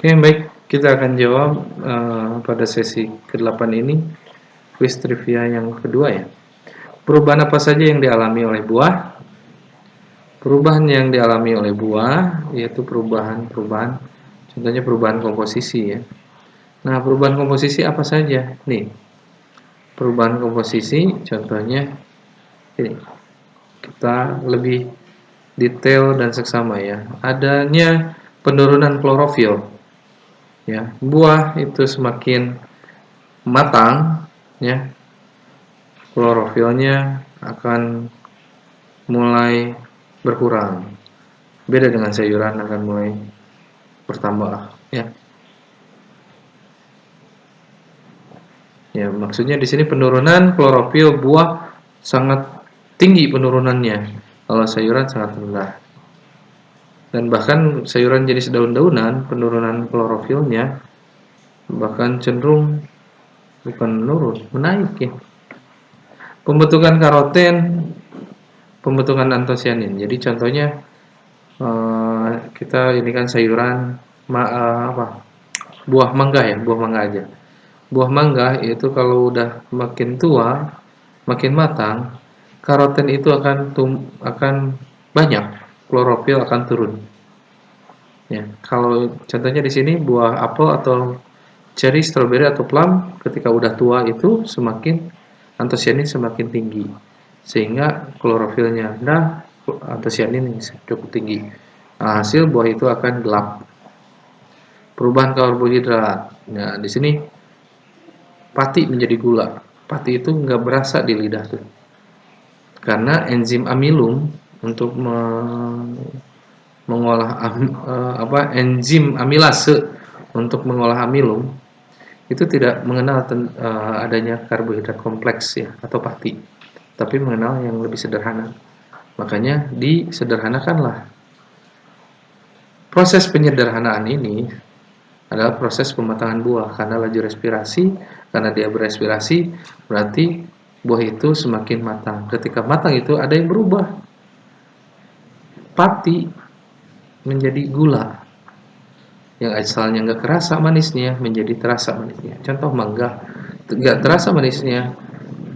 Oke, baik. Kita akan jawab pada sesi ke-8 ini quiz trivia yang kedua ya. Perubahan apa saja yang dialami oleh buah? Perubahan yang dialami oleh buah yaitu perubahan, contohnya perubahan komposisi ya. Nah, perubahan komposisi apa saja? Nih, perubahan komposisi contohnya ini. Kita lebih detail dan seksama ya. Adanya penurunan klorofil. Ya, buah itu semakin matang ya, klorofilnya akan mulai berkurang. Beda dengan sayuran akan mulai bertambah ya. Ya, maksudnya di sini penurunan klorofil buah sangat tinggi penurunannya. Kalau sayuran sangat rendah. Dan bahkan sayuran jenis daun-daunan penurunan klorofilnya bahkan cenderung bukan menurun, menaik ya. Pembentukan karoten, pembentukan antosianin. Jadi contohnya kita ini kan sayuran buah mangga ya, buah mangga aja. Buah mangga itu kalau udah makin tua, makin matang, karoten itu akan banyak, klorofil akan turun. Ya, kalau contohnya di sini buah apel atau cherry, strawberry atau plum ketika udah tua itu semakin antosianin semakin tinggi. Sehingga klorofilnya rendah, antosianin cukup tinggi. Nah, hasil buah itu akan gelap. Perubahan karbohidrat. Nah, di sini pati menjadi gula. Pati itu nggak berasa di lidah tuh. Karena enzim amilum untuk mengolah enzim amilase untuk mengolah amilum itu tidak mengenal adanya karbohidrat kompleks ya atau pati, tapi mengenal yang lebih sederhana. Makanya disederhanakanlah. Proses penyederhanaan ini adalah proses pematangan buah karena laju respirasi, karena dia berespirasi berarti buah itu semakin matang. Ketika matang itu ada yang berubah. Pati menjadi gula. Yang asalnya nggak kerasa manisnya menjadi terasa manisnya. Contoh mangga nggak terasa manisnya,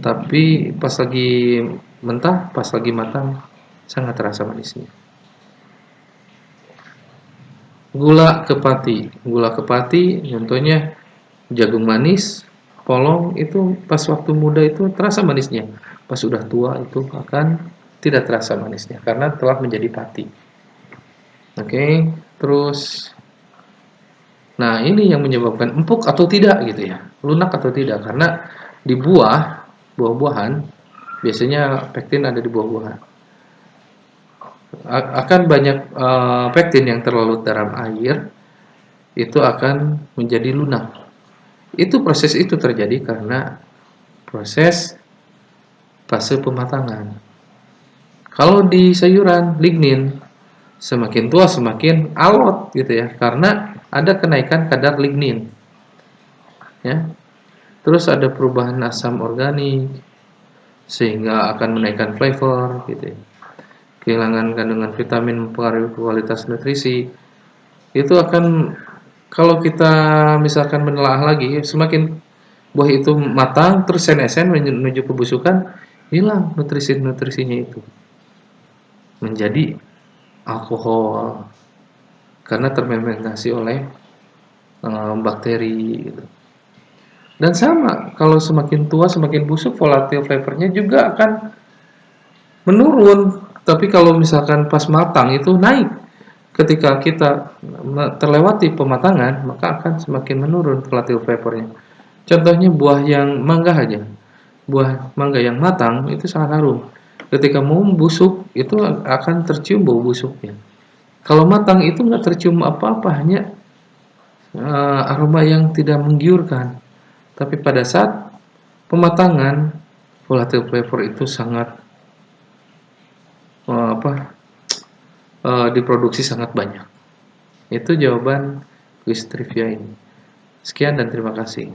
tapi pas lagi mentah, pas lagi matang sangat terasa manisnya. Gula ke pati contohnya jagung manis, polong itu pas waktu muda itu terasa manisnya. Pas sudah tua itu akan tidak terasa manisnya karena telah menjadi pati. Oke, terus nah ini yang menyebabkan empuk atau tidak gitu ya, lunak atau tidak, karena di buah-buahan biasanya pektin ada di buah-buahan. Akan banyak pektin yang terlarut dalam air itu akan menjadi lunak. Proses itu terjadi karena proses fase pematangan. Kalau di sayuran lignin semakin tua semakin alot gitu ya, karena ada kenaikan kadar lignin. Ya. Terus ada perubahan asam organik sehingga akan menaikkan flavor gitu ya. Kehilangan kandungan vitamin mempengaruhi kualitas nutrisi. Itu akan kalau kita misalkan menelaah lagi, semakin buah itu matang terus sen-sen menuju kebusukan, hilang nutrisi-nutrisinya itu. Menjadi alkohol karena terfermentasi oleh bakteri gitu. Dan sama, kalau semakin tua semakin busuk, volatile flavornya juga akan menurun. Tapi kalau misalkan pas matang itu naik. Ketika kita terlewati pematangan, maka akan semakin menurun volatile flavornya. Contohnya buah yang mangga aja. Buah mangga yang matang itu sangat harum. Ketika mau busuk, itu akan tercium bau busuknya. Kalau matang itu nggak tercium apa-apa, hanya aroma yang tidak menggiurkan. Tapi pada saat pematangan, volatile flavor itu sangat diproduksi sangat banyak. Itu jawaban quiz trivia ini. Sekian dan terima kasih.